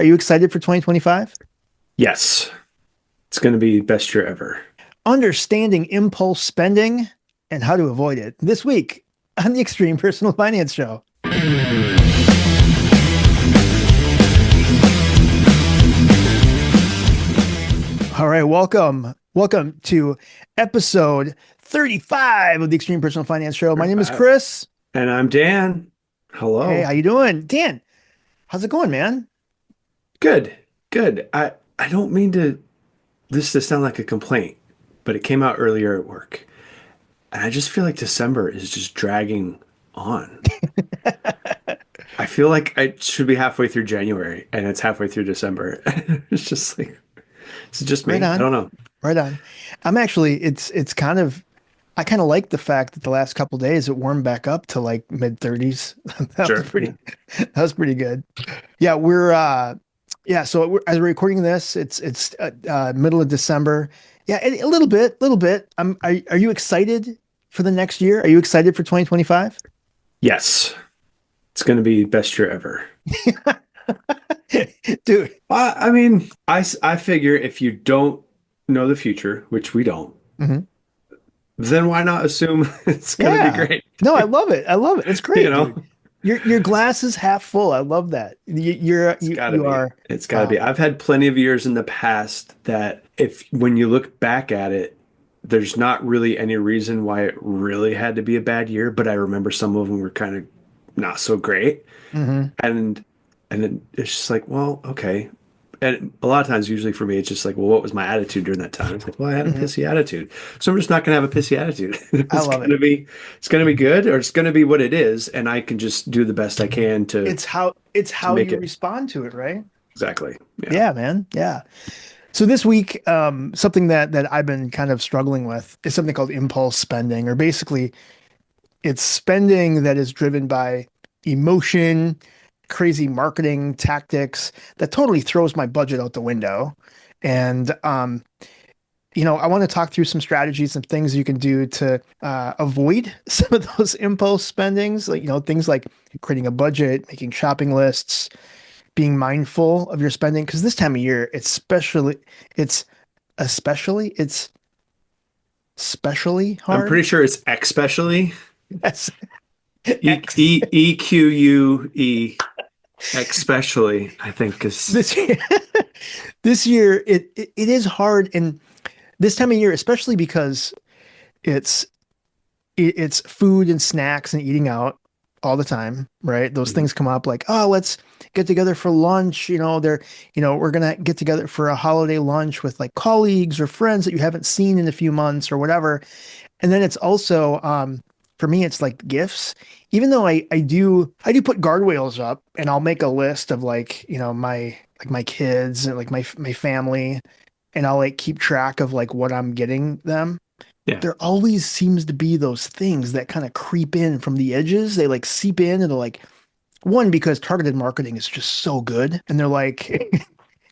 Are you excited for 2025? Yes, it's going to be best year ever. Understanding impulse spending and how to avoid it this week on the Extreme Personal Finance Show. All right, welcome. Welcome to episode 35 of the Extreme Personal Finance Show. My name is Chris. And I'm Dan. Hey, Hello. how you doing? Dan, how's it going, man? Good, good. I don't mean this to sound like a complaint, but it came out earlier at work. And I just feel like December is just dragging on. I feel like I should be halfway through January and it's halfway through December. It's just like, is it just Right me? I on. don't know. Right on. I'm actually it's kind of I kind of like the fact that the last couple of days it warmed back up to like mid 30s. That was Sure. Yeah. pretty that was pretty good. Yeah, so as we're recording this, it's middle of December. Yeah, a little bit. Are you excited for the next year? Are you excited for 2025? Yes, it's going to be best year ever. Dude. I mean, I figure if you don't know the future, which we don't, Mhm. then why not assume it's going to be Yeah. great? No, I love it. I love it. It's You great, know, dude. Your glass is half full. I love that. it's got to You be. are It's got to be. wow. I've had plenty of years in the past that if when you look back at it, there's not really any reason why it really had to be a bad year, but I remember some of them were kind of not so great. Hmm. And and then it's just like, well, okay. And a lot of times, usually for me, it's just like, well, what was my attitude during that time? It's like, well, I had a Hmm. pissy attitude, so I'm just not gonna have a pissy attitude. I love it. It's gonna be good, or it's gonna be what it is, and I can just do the best I can It's to how make you it respond to it, right? exactly. Yeah. Yeah, man. Yeah. So this week, something that I've been kind of struggling with is something called impulse spending, or basically it's spending that is driven by emotion, crazy marketing tactics that totally throws my budget out the window. And I want to talk through some strategies and things you can do to avoid some of those impulse spendings, like things like creating a budget, making shopping lists, being mindful of your spending. Because this time of year, it's especially, it's especially I'm hard. pretty sure it's especially Yes, X EQUE, especially, I think is this year. This year, it is hard, and this time of year, especially because it's it's food and snacks and eating out all the time, right? Those Mhm. things come up like, oh, let's get together for lunch. We're gonna get together for a holiday lunch with like colleagues or friends that you haven't seen in a few months or whatever. And then it's also for me, it's like gifts. Even though I do put guardrails up and I'll make a list of like, my kids and like my family, and I'll like keep track of like what I'm getting them. Yeah. There always seems to be those things that kind of creep in from the edges. They like seep in and they're like, one, because targeted marketing is just so good. And they're like,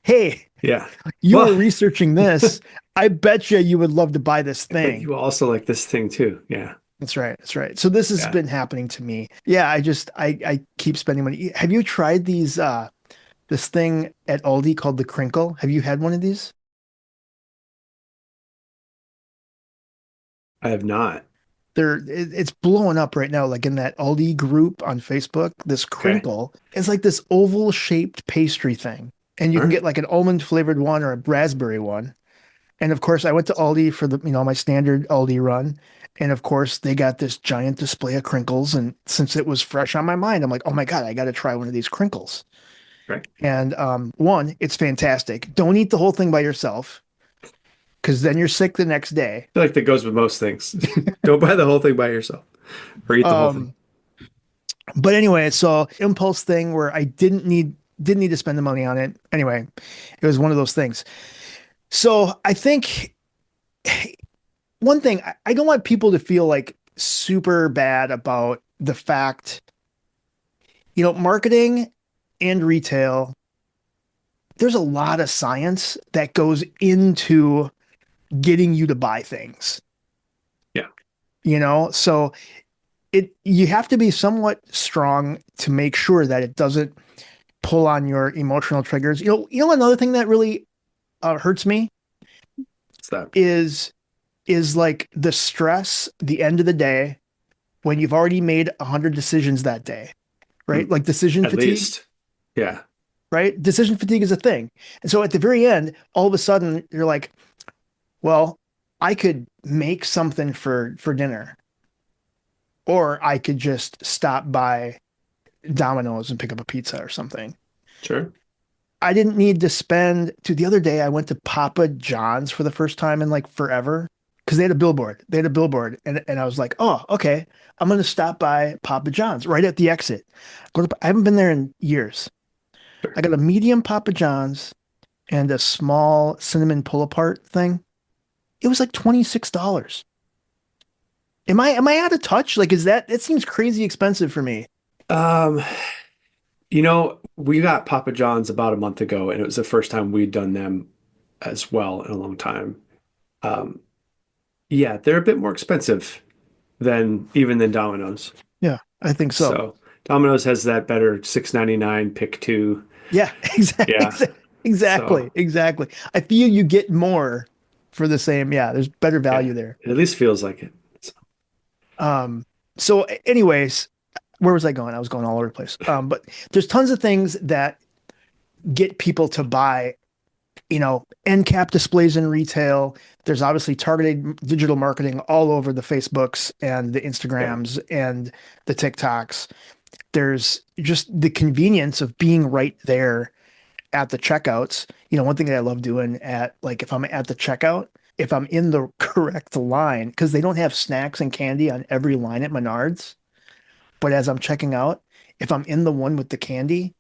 hey, Yeah. you Well, were researching this. I bet you would love to buy this but thing. you also like this thing too. Yeah. That's right. That's right. So this has Yeah. been happening to me. Yeah, I keep spending money. Have you tried this thing at Aldi called the crinkle? Have you had one of these? I have not. It's blowing up right now, like in that Aldi group on Facebook. This Okay. crinkle is like this oval shaped pastry thing. And you All can right. get like an almond flavored one or a raspberry one. And of course, I went to Aldi for my standard Aldi run. And of course, they got this giant display of crinkles. And since it was fresh on my mind, I'm like, oh my God, I got to try one of these crinkles. Right. And one, it's fantastic. Don't eat the whole thing by yourself because then you're sick the next day. I feel like that goes with most things. Don't buy the whole thing by yourself or eat the whole thing. Um, but anyway, so impulse thing where I didn't need to spend the money on it. Anyway, it was one of those things. So I think one thing I don't want people to feel like super bad about the fact, marketing and retail, there's a lot of science that goes into getting you to buy things, Yeah. so you have to be somewhat strong to make sure that it doesn't pull on your emotional triggers. Another thing that really hurts me It's that. is like the stress, the end of the day when you've already made 100 decisions that day, Hmm. right? Like decision At fatigue, least. Yeah. right? Decision fatigue is a thing. And so at the very end, all of a sudden you're like, well, I could make something for dinner, or I could just stop by Domino's and pick up a pizza or something. Sure. I didn't need to spend to the other day I went to Papa John's for the first time in like forever because they had a billboard. They had a billboard and I was like, "Oh, okay. I'm going to stop by Papa John's right at the exit." I haven't been there in years. I Sure. got a medium Papa John's and a small cinnamon pull apart thing. It was like $26. Am I out of touch? Like is that seems crazy expensive for me. Um, we got Papa John's about a month ago, and it was the first time we'd done them as well in a long time. Um, yeah, they're a bit more expensive than Domino's. Yeah, I think so. So Domino's has that better 6.99 pick two. Yeah, exactly, Yeah. So exactly, exactly. I feel you get more for the same. Yeah, there's better yeah, value there. it at least feels like it. So, Um, so anyways, where was I going? I was going all over the place. But there's tons of things that get people to buy, end cap displays in retail. There's obviously targeted digital marketing all over the Facebooks and the yeah. Instagrams and the TikToks. There's just the convenience of being right there at the checkouts. One thing that I love doing at like if I'm at the checkout, if I'm in the correct line, because they don't have snacks and candy on every line at Menards, but as I'm checking out, if I'm in the one with the candy,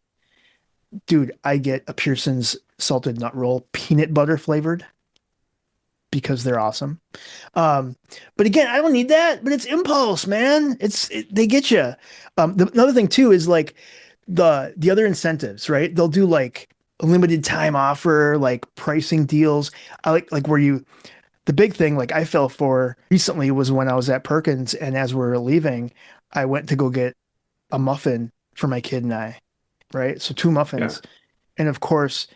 dude, I get a Pearson's salted nut roll, peanut butter flavored because they're awesome. Um, but again, I don't need that, but it's impulse, man. They get you. Another thing too is like the other incentives, right? They'll do like a limited time offer, like pricing deals. I like where you the big thing like I fell for recently was when I was at Perkins and as we were leaving, I went to go get a muffin for my kid and I, right? So two Yeah. muffins. And of course,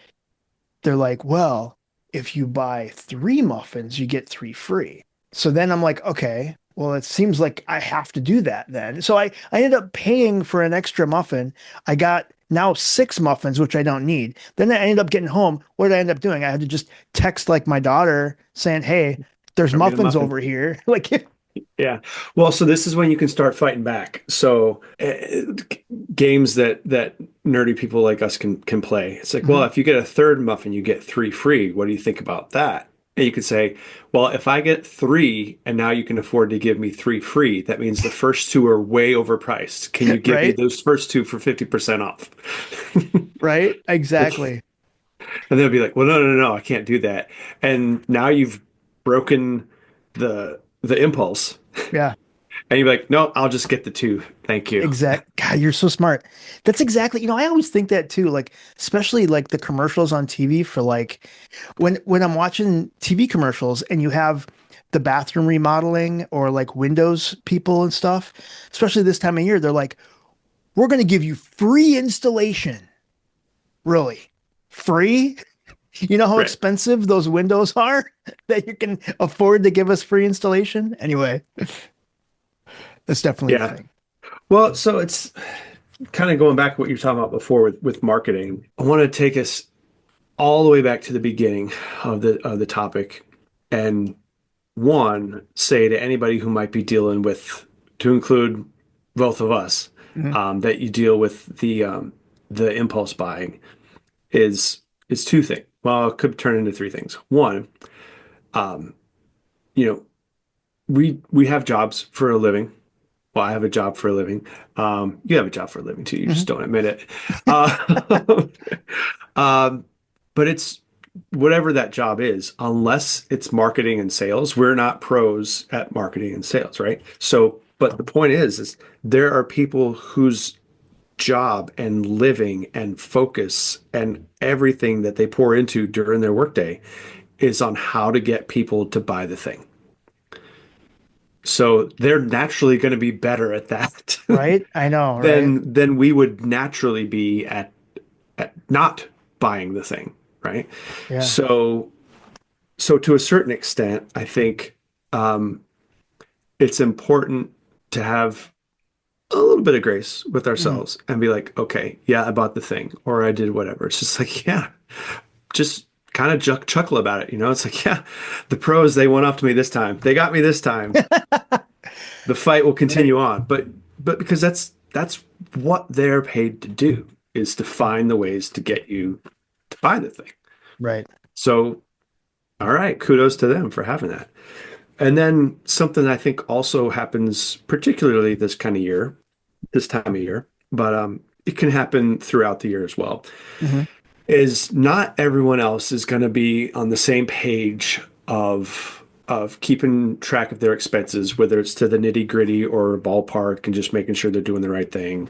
they're like, well, if you buy three muffins, you get three free. So then I'm like, okay, well, it seems like I have to do that then. So I ended up paying for an extra muffin. I got now six muffins, which I don't need. Then I ended up getting home. What did I end up doing? I had to just text like my daughter saying, hey, there's Go get a muffins muffin. over here. Like, Yeah. Well, so this is when you can start fighting back. So games that nerdy people like us can play. It's like, well, mhm, if you get a third muffin, you get three free. What do you think about that? And you could say, well, if I get three and now you can afford to give me three free, that means the first two are way overpriced. Can you give me right? those first two for 50% off? Right? Like, Exactly. and they'll be like, well, no, no, no, I can't do that. And now you've broken the impulse. Yeah. And you're like, no, I'll just get the two. Thank you. God, you're so smart. That's exactly, I always think that too, like especially like the commercials on TV for like when I'm watching TV commercials and you have the bathroom remodeling or like Windows people and stuff, especially this time of year, they're like, "We're going to give you free installation." Really? Free? You know how Right. expensive those windows are that you can afford to give us free installation? Anyway, that's definitely a Yeah. thing. Well, so it's kind of going back to what you were talking about before with marketing. I want to take us all the way back to the beginning of the topic and one, say to anybody who might be dealing with, to include both of us, Mhm. that you deal with the impulse buying is two things. Well, it could turn into three things. One, um, you know, we have jobs for a living. Well, I have a job for a living. You have a job for a living too. You just Mhm. don't admit it. Uh, um, but it's whatever that job is, unless it's marketing and sales, we're not pros at marketing and sales, right? So, but the point is there are people whose job and living and focus and everything that they pour into during their workday is on how to get people to buy the thing. So they're naturally going to be better at that Right? I know, right? than we would naturally be at at not buying the thing, right? Yeah. So so to a certain extent, I think um, it's important to have a little bit of grace with Mhm. ourselves and be like, okay, yeah, I bought the thing or I did whatever. It's just like, yeah, just kind of chuckle about it. You know, it's like, yeah, the pros, they went up to me this time. They got me this time. The fight will Right. continue on. But because that's what they're paid to do is to find the ways to get you to buy the thing. Right. So, all right, kudos to them for having that. And then something I think also happens particularly this kind of year, this time of year, but it can happen throughout the year as well, Hmm. is not everyone else is going to be on the same page of keeping track of their expenses, whether it's to the nitty gritty or ballpark and just making sure they're doing the right thing.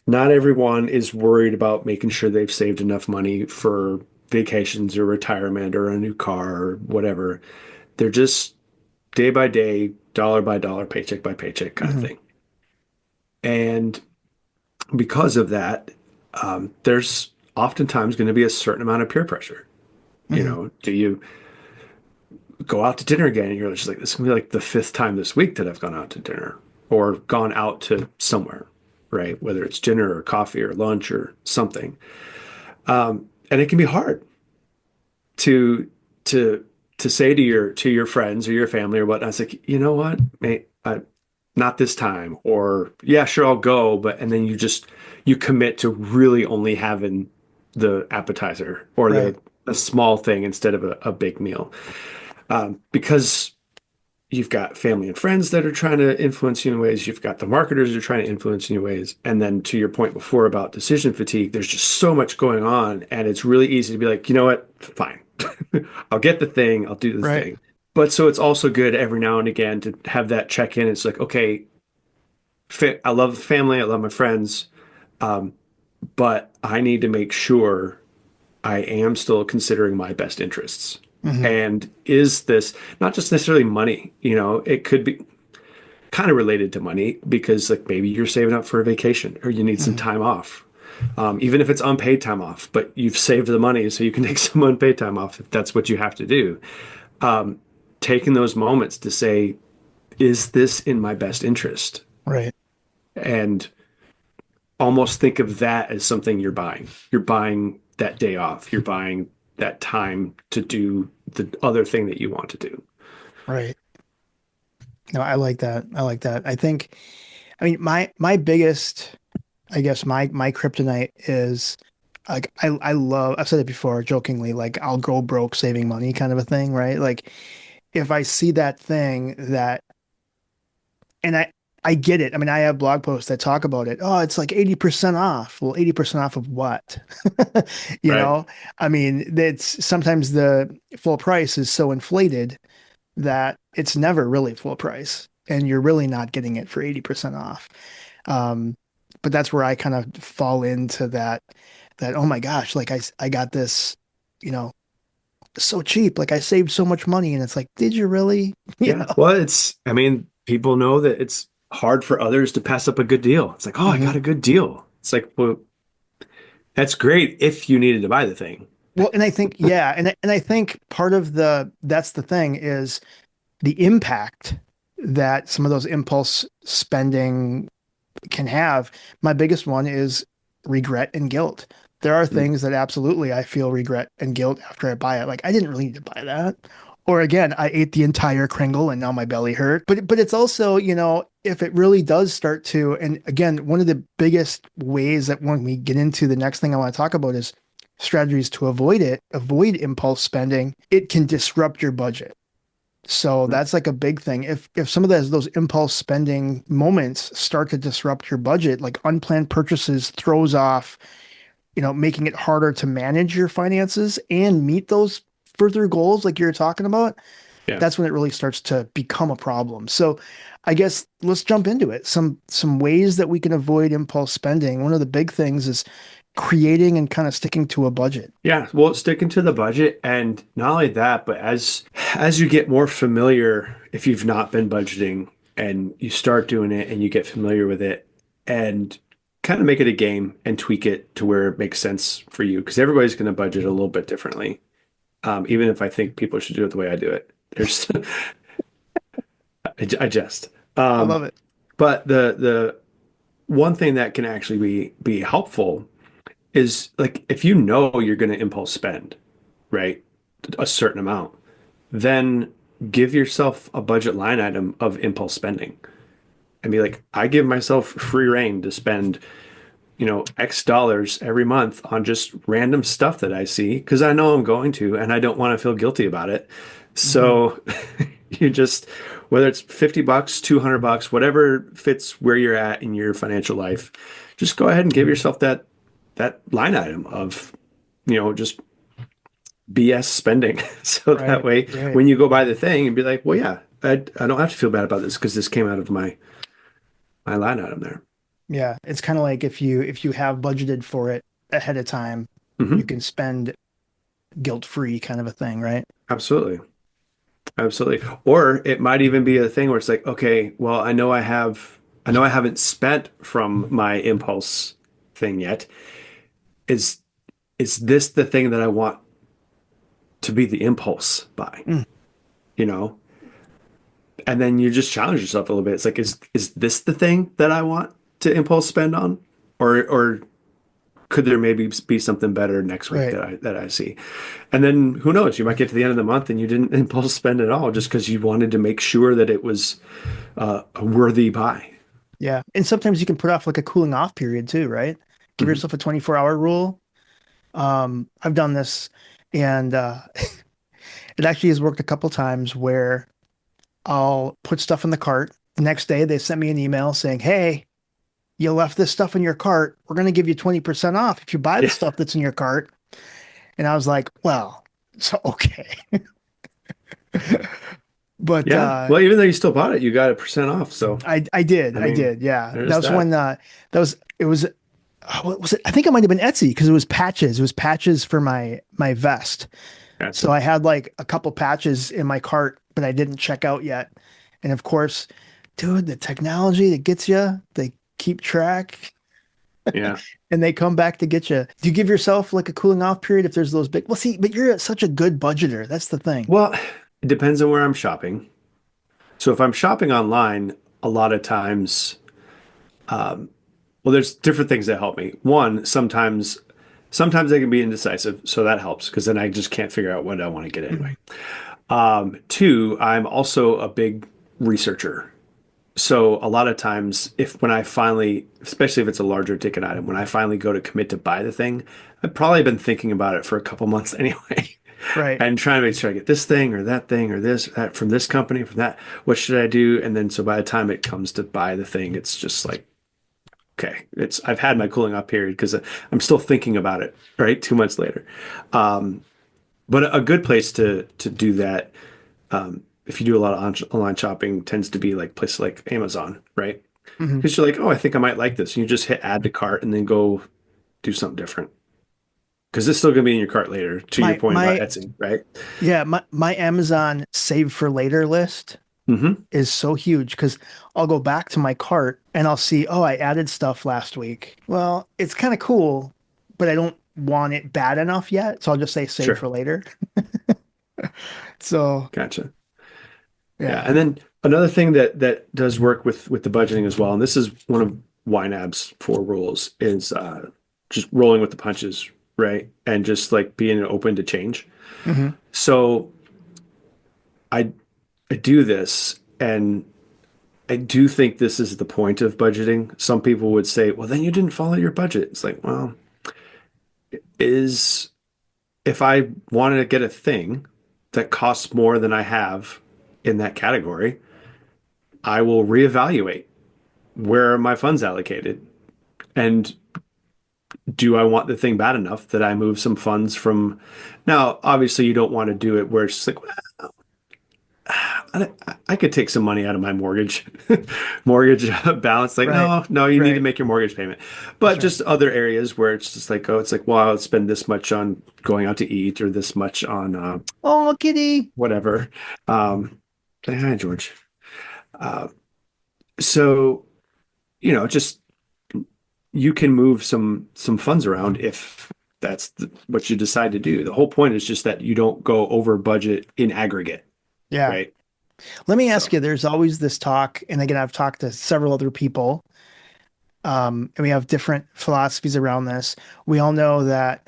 Not everyone is worried about making sure they've saved enough money for vacations or retirement or a new car or whatever. They're just day by day, dollar by dollar, paycheck by paycheck kind of Hmm. thing. And because of that, there's oftentimes going to be a certain amount of peer pressure. You Hmm. know, do you go out to dinner again? And you're just like, this is going to be like the fifth time this week that I've gone out to dinner or gone out to somewhere, right? Whether it's dinner or coffee or lunch or something. And it can be hard to to to say to your friends or your family or whatnot. It's like, you know what, mate, not this time, or yeah, sure, I'll go, but and then you commit to really only having the appetizer or Right. the a small thing instead of a big meal, because you've got family and friends that are trying to influence you in ways. You've got the marketers who are trying to influence you in ways. And then to your point before about decision fatigue, there's just so much going on. And it's really easy to be like, you know what? Fine. I'll get the thing. I'll do the Right. thing. But so it's also good every now and again to have that check in. It's like, okay, I love the family. I love my friends. Um, but I need to make sure I am still considering my best interests. Hmm. And is this not just necessarily money? You know, it could be kind of related to money because like maybe you're saving up for a vacation or you need some Hmm. time off, even if it's unpaid time off, but you've saved the money so you can take some unpaid time off if that's what you have to do. Taking those moments to say, is this in my best interest? Right. And almost think of that as something you're buying. You're buying that day off. You're buying that time to do the other thing that you want to do. Right. No, I like that. I like that. I think, I mean, my biggest, I guess my kryptonite is like I love, I've said it before jokingly, like I'll go broke saving money kind of a thing, right? Like if I see that thing that, and I get it. I mean, I have blog posts that talk about it. Oh, it's like 80% off. Well, 80% off of what? You Right. know, I mean, it's sometimes the full price is so inflated that it's never really full price and you're really not getting it for 80% off. Um, but that's where I kind of fall into that, oh my gosh, like I got this, you know, so cheap. Like I saved so much money and it's like, did you really? You Yeah. know? Well, I mean, people know that it's hard for others to pass up a good deal. It's like, oh, I got Mhm. a good deal. It's like, well, that's great if you needed to buy the thing. Well, and I think, yeah, and I think part of that's the thing is the impact that some of those impulse spending can have. My biggest one is regret and guilt. There are Mm. things that absolutely I feel regret and guilt after I buy it. Like I didn't really need to buy that. Or again, I ate the entire Kringle and now my belly hurt. But it's also, you know, if it really does start to, and again, one of the biggest ways that when we get into the next thing I want to talk about is strategies to avoid impulse spending, it can disrupt your budget. So Mm. that's like a big thing. If some of those impulse spending moments start to disrupt your budget, like unplanned purchases throws off, you know, making it harder to manage your finances and meet those further goals like you're talking about, Yeah. that's when it really starts to become a problem. So I guess let's jump into it. Some ways that we can avoid impulse spending. One of the big things is creating and kind of sticking to a budget. Yeah. Well, sticking to the budget and not only that, but as you get more familiar, if you've not been budgeting and you start doing it and you get familiar with it and kind of make it a game and tweak it to where it makes sense for you because everybody's going to budget a little bit differently. Even if I think people should do it the way I do it. There's I jest. I love it. But the one thing that can actually be helpful is like if you know you're going to impulse spend, right? A certain amount, then give yourself a budget line item of impulse spending and be like, I give myself free reign to spend, X dollars every month on just random stuff that I see because I know I'm going to, and I don't want to feel guilty about it. Hmm. So you just, whether it's $50, $200, whatever fits where you're at in your financial life, just go ahead and give yourself that line item of, just BS spending. So that Right, way, right. when you go buy the thing and be like, well, yeah, I don't have to feel bad about this because this came out of my line item there. Yeah, it's kind of like if you have budgeted for it ahead of time, you Hmm. can spend guilt-free kind of a thing, right? Absolutely. Absolutely. Or it might even be a thing where it's like, okay, well, I know I haven't spent from my impulse thing yet. Is is this the thing that I want to be the impulse buy? Mm, You know? And then you just challenge yourself a little bit. It's like, is this the thing that I want to impulse spend on? Or could there maybe be something better next week right. that I see? And then who knows? You might get to the end of the month and you didn't impulse spend at all just because you wanted to make sure that it was a worthy buy. Yeah. And sometimes you can put off like a cooling off period too, right? Give Mhm. yourself a 24-hour rule. I've done this and it actually has worked a couple times where I'll put stuff in the cart. The next day they sent me an email saying, "Hey, you left this stuff in your cart. We're going to give you 20% off if you buy the Yeah. stuff that's in your cart." And I was like, well, so okay. But Yeah. Well, even though you still bought it, you got a percent off. So, I did. I I mean, did. Yeah. That there's was that. when that was it was what was it? I think it might have been Etsy because it was patches. It was patches for my vest. So Gotcha. I had like a couple patches in my cart, but I didn't check out yet. And of course, dude, the technology that gets you, they keep track Yeah. and they come back to get you. Do you give yourself like a cooling off period if there's those big? Well, see, but you're such a good budgeter. That's the thing. Well, it depends on where I'm shopping. So if I'm shopping online, a lot of times, well, there's different things that help me. One, sometimes I can be indecisive, so that helps because then I just can't figure out what I want to get anyway. Mhm. Two, I'm also a big researcher. So a lot of times, if when I finally, especially if it's a larger ticket item, when I finally go to commit to buy the thing, I've probably been thinking about it for a couple months anyway, Right. and trying to make sure I get this thing or this or that from this company, from that. What should I do? And then so by the time it comes to buy the thing, it's just like, okay, it's I've had my cooling off period because I'm still thinking about it, right? 2 months later. Um, but a good place to do that, if you do a lot of online shopping, tends to be like places like Amazon, right? Hmm. Because you're like, oh, I think I might like this. And you just hit add to cart and then go do something different. Because it's still going to be in your cart later, to your My point about my Etsy, right? yeah, my Amazon save for later list Hmm. is so huge because I'll go back to my cart and I'll see, oh, I added stuff last week. Well, it's kind of cool, but I don't want it bad enough yet. So I'll just say save Sure. for later. So Gotcha. Yeah. yeah. And then another thing that does work with the budgeting as well, and this is one of YNAB's four rules, is just rolling with the punches, right? And just like being open to change. Hmm. So I I do this and I do think this is the point of budgeting. Some people would say, well, then you didn't follow your budget. It's like, well, is if I wanted to get a thing that costs more than I have in that category, I will reevaluate where are my funds allocated and do I want the thing bad enough that I move some funds from. Now, obviously, you don't want to do it where it's just like, I could take some money out of my mortgage balance. Like, Right. no, you need to Right. make your mortgage payment. That's But right. just other areas where it's just like, oh, it's like, well, I'll spend this much on going out to eat or this much on Oh, kitty. whatever. Say hi, George. Uh, so, just you can move some funds around if that's what you decide to do. The whole point is just that you don't go over budget in aggregate, Yeah. right? Let me ask So you, there's always this talk, and again, I've talked to several other people, and we have different philosophies around this. We all know that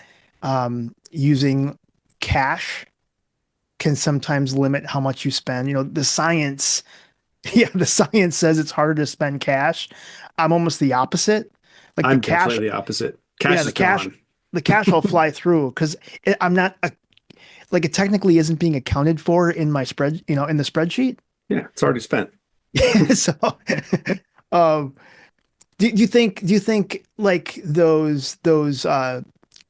using cash can sometimes limit how much you spend. The science, yeah, the science says it's harder to spend cash. I'm almost the opposite. Like the I'm cash, definitely the opposite. yeah, Cash the is cash, gone. the cash will fly through because I'm not like it technically isn't being accounted for in my spread, in the spreadsheet. Yeah, it's already spent. So, um, do you think like those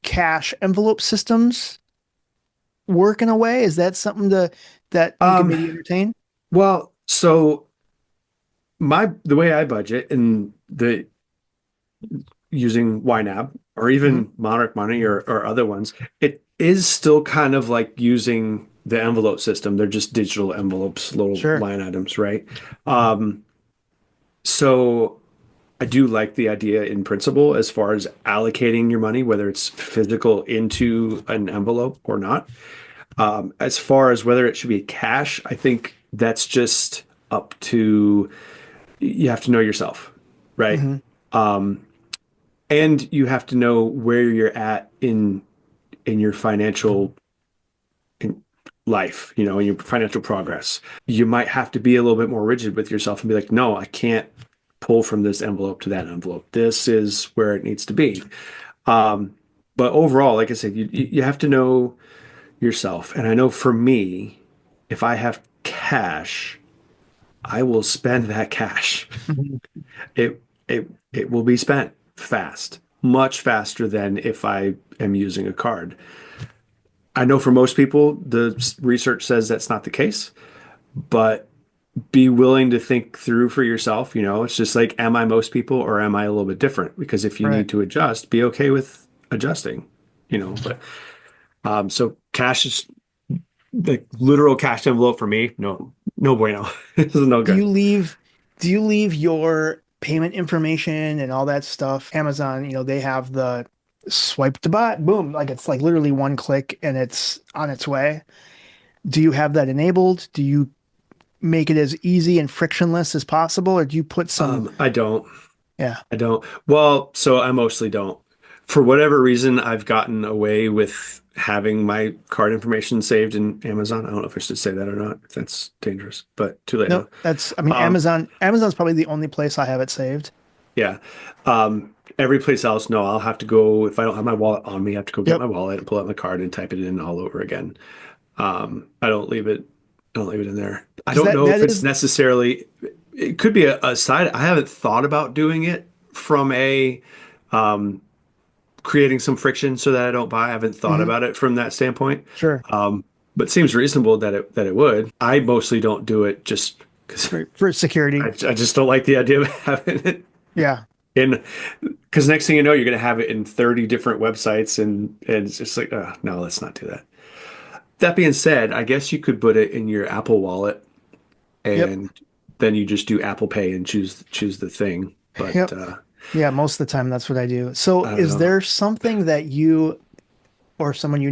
cash envelope systems work in a way? Is that something that you could Um, maybe entertain? well, so the way I budget and the using YNAB or Hmm. even Monarch Money or other ones, it is still kind of like using the envelope system. They're just digital envelopes, little Sure. line items, right? Um, so I do like the idea in principle as far as allocating your money, whether it's physical into an envelope or not. As far as whether it should be cash, I think that's just up to you have to know yourself, right? Hmm. And you have to know where you're at in your financial in life, in your financial progress. You might have to be a little bit more rigid with yourself and be like, no, I can't pull from this envelope to that envelope. This is where it needs to be. Um, but overall, like I said, you have to know yourself. And I know for me, if I have cash, I will spend that cash. Hmm. It will be spent fast, much faster than if I am using a card. I know for most people, the research says that's not the case, but be willing to think through for yourself. It's just like, am I most people or am I a little bit different? Because if you Right. need to adjust, be okay with adjusting. But so cash is the literal cash envelope for me. No, no bueno. This is no Do good. you leave do you leave your payment information and all that stuff? Amazon, they have the swipe to buy, boom, like it's like literally one click and it's on its way. Do you have that enabled? Do you make it as easy and frictionless as possible, or do you put some, I don't. yeah, I don't. Well, so I mostly don't. For whatever reason, I've gotten away with having my card information saved in Amazon. I don't know if I should say that or not. If that's dangerous, but too late no, now. I mean, Um, Amazon's probably the only place I have it saved. yeah. Every place else, no, I'll have to go if I don't have my wallet on me. I have to go get Yep. my wallet and pull out my card and type it in all over again. I don't leave it. I don't leave it in there. I Because don't that know that if it's is necessarily. It could be a side. I haven't thought about doing it from a creating some friction so that I don't buy. I haven't thought mhm, about it from that standpoint. sure, But it seems reasonable that it would. I mostly don't do it just because for security. I just don't like the idea of having it Yeah. in. Because next thing you know, you're going to have it in 30 different websites, and it's just like, no, let's not do that. That being said, I guess you could put it in your Apple Wallet, Yep. and then you just do Apple Pay and choose the thing. But Yep. Yeah, most of the time that's what I do. So I don't is know. there something that you or someone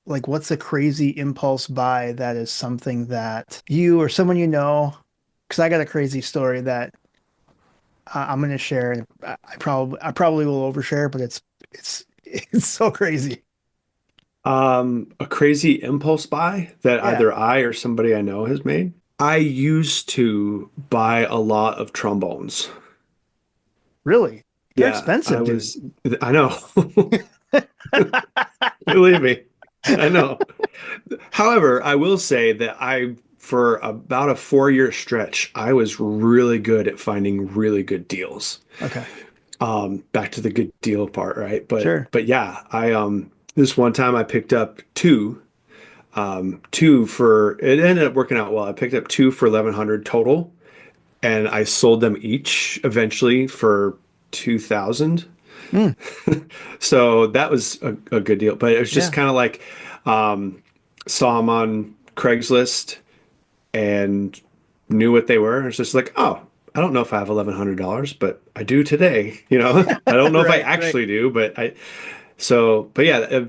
like what's a crazy impulse buy that is something that you or someone because I got a crazy story that I'm going to share. I probably will overshare, but it's it's so crazy. A crazy impulse buy that Yeah, either I or somebody I know has made. I used to buy a lot of trombones. really. They're Yeah, expensive, dude. I know. Believe me, I know. However, I will say that for about a 4-year stretch, I was really good at finding really good deals. Okay. Back to the good deal part, right? But Sure. but yeah, this one time I picked up two for it ended up working out well. I picked up two for 1,100 total, and I sold them each eventually for 2,000. Mm, So that was a good deal. But it was just yeah. kind of like saw them on Craigslist and knew what they were. It's just like, oh, I don't know if I have $1,100, but I do today. I don't know if I Right, right. actually do, but but yeah,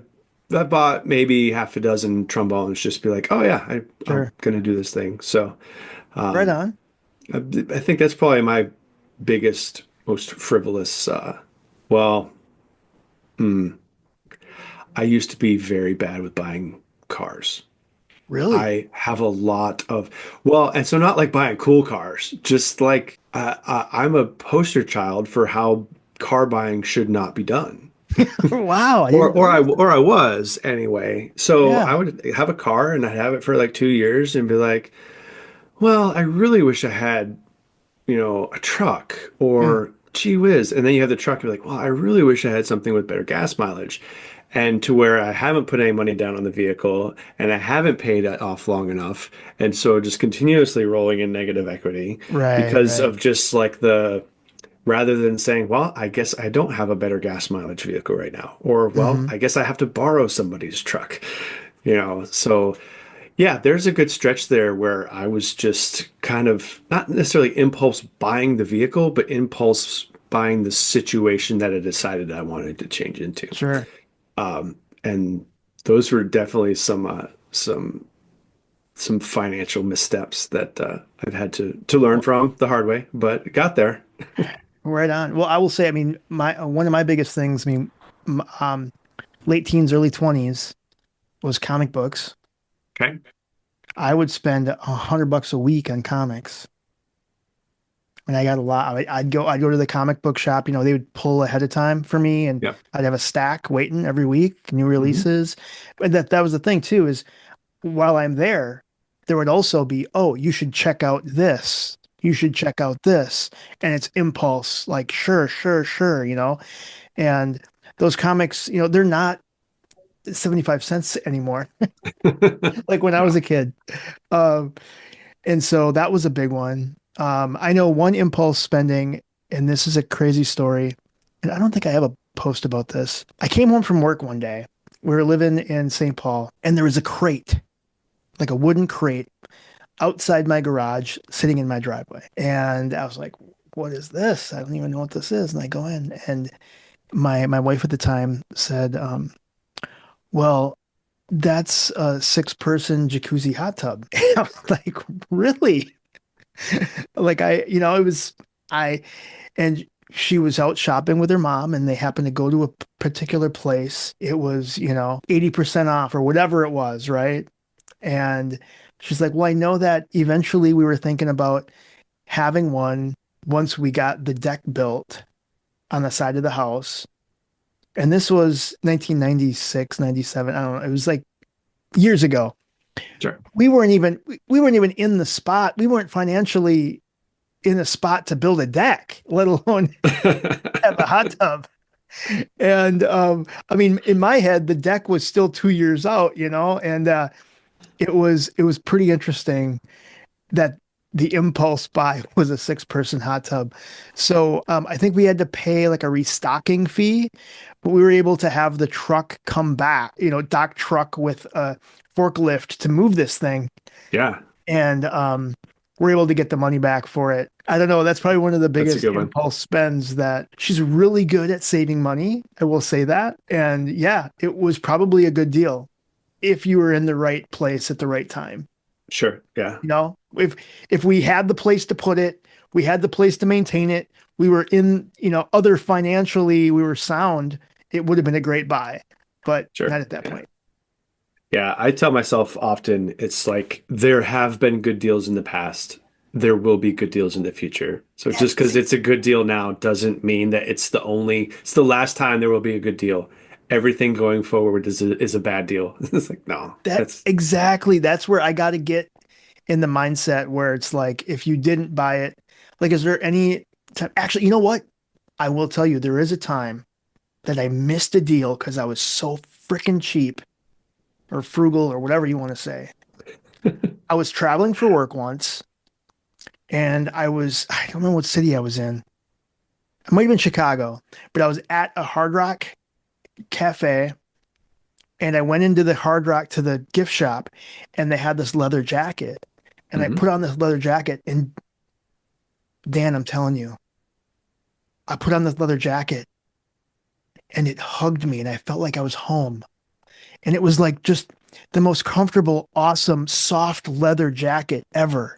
I bought maybe half a dozen trombones just to be like, oh yeah, I'm Sure. gonna do this thing. So Right um, on. I think that's probably my biggest, most frivolous. Well, hmm, I used to be very bad with buying cars. Really? I have a lot of, well, and so not like buying cool cars, just like I'm a poster child for how car buying should not be done. Wow, I Or didn't know that. or I was anyway. So I Yeah. would have a car and I'd have it for like 2 years and be like, well, I really wish I had, a truck Hmm. or gee whiz. And then you have the truck, you're like, well, I really wish I had something with better gas mileage. And to where I haven't put any money down on the vehicle and I haven't paid it off long enough. And so just continuously rolling in negative equity Right, because right. of just like rather than saying, well, I guess I don't have a better gas mileage vehicle right now. Or, well, Hmm. I guess I have to borrow somebody's truck, So yeah, there's a good stretch there where I was just kind of not necessarily impulse buying the vehicle, but impulse buying the situation that I decided I wanted to change into. Sure. And those were definitely some financial missteps that I've had to learn Well, from the hard way, but got there. right on. Well, I will say, I mean, my one of my biggest things, I mean, m- um, late teens, early 20s was comic books. Okay. I would spend $100 a week on comics. And I got a lot. I'd go to the comic book shop, they would pull ahead of time for me and Yep. I'd have a stack waiting every week, new Hmm. releases. But that was the thing too, is while I'm there, there would also be, oh, you should check out this. You should check out this. And it's impulse, like, sure, sure, sure. And those comics, they're not 75 cents anymore, like when I was No. a kid. Um, and so that was a big one. I know one impulse spending, and this is a crazy story, and I don't think I have a post about this. I came home from work one day. We were living in St. Paul, and there was a crate, like a wooden crate, outside my garage, sitting in my driveway. And I was like, "What is this? I don't even know what this is." And I go in, and my wife at the time said, "Well, that's a six-person jacuzzi hot tub." And I was like, "Really?" Like it was I and she was out shopping with her mom and they happened to go to a particular place. It was, 80% off or whatever it was, right? And she's like, "Well, I know that eventually we were thinking about having one once we got the deck built on the side of the house." And this was 1996, 97. I don't know. It was like years ago. Sure. We weren't even in the spot. We weren't financially in a spot to build a deck, let alone have a hot tub. And I mean, in my head, the deck was still 2 years out, and it was pretty interesting that the impulse buy was a six-person hot tub. So I think we had to pay like a restocking fee, but we were able to have the truck come back, dock truck with a forklift to move this thing Yeah, and we're able to get the money back for it. I don't know. That's probably one of the that's a biggest good one. impulse spends that she's really good at saving money. I will say that. And yeah, it was probably a good deal if you were in the right place at the right time. Sure. Yeah, If we had the place to put it, we had the place to maintain it, we were in, other financially, we were sound, it would have been a great buy, but sure. not at that Yeah. point. Yeah, I tell myself often it's like there have been good deals in the past. There will be good deals in the future. So just because That's it's a good deal now doesn't mean that it's the last time there will be a good deal. Everything going forward is a bad deal. It's like, no, that that's exactly. That's where I got to get in the mindset where it's like, if you didn't buy it, like, is there any time? Actually, you know what? I will tell you, there is a time that I missed a deal because I was so freaking cheap or frugal or whatever you want to say. I was traveling for work once and I don't know what city I was in. It might have been Chicago, but I was at a Hard Rock cafe and I went into the Hard Rock to the gift shop and they had this leather jacket. And I Mhm. put on this leather jacket and Dan, I'm telling you, I put on this leather jacket and it hugged me and I felt like I was home. And it was like just the most comfortable, awesome, soft leather jacket ever.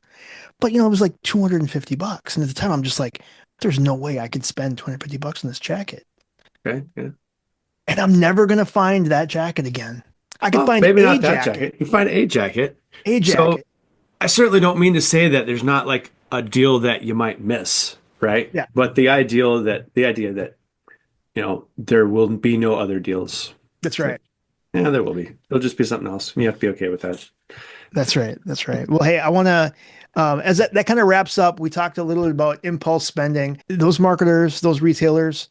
But it was like $250. And at the time, I'm just like, there's no way I could spend $250 on this jacket. Okay. Yeah. And I'm never going to find that jacket again. I could Well, find maybe not that jacket. You find a jacket. a So jacket. I certainly don't mean to say that there's not like a deal that you might miss, right? Yeah, But the idea that, there will be no other deals. that's right. Yeah, there will be. It'll just be something else. You have to be okay with that. That's right. That's right. Well, hey, I want to, as that kind of wraps up, we talked a little bit about impulse spending. Those marketers, those retailers,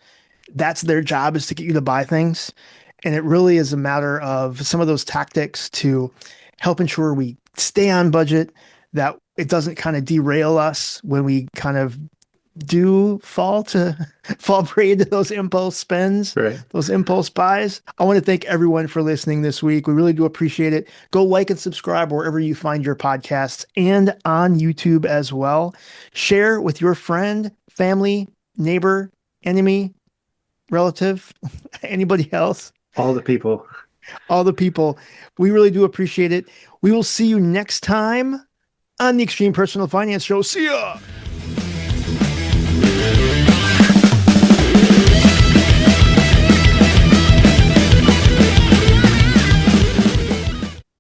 that's their job is to get you to buy things. And it really is a matter of some of those tactics to help ensure we stay on budget, that it doesn't kind of derail us when we kind of do fall prey to those impulse spends, Right. those impulse buys. I want to thank everyone for listening this week. We really do appreciate it. Go like and subscribe wherever you find your podcasts and on YouTube as well. Share with your friend, family, neighbor, enemy, relative, anybody else, All the people. all the people. We really do appreciate it. We will see you next time on the Extreme Personal Finance Show. See ya.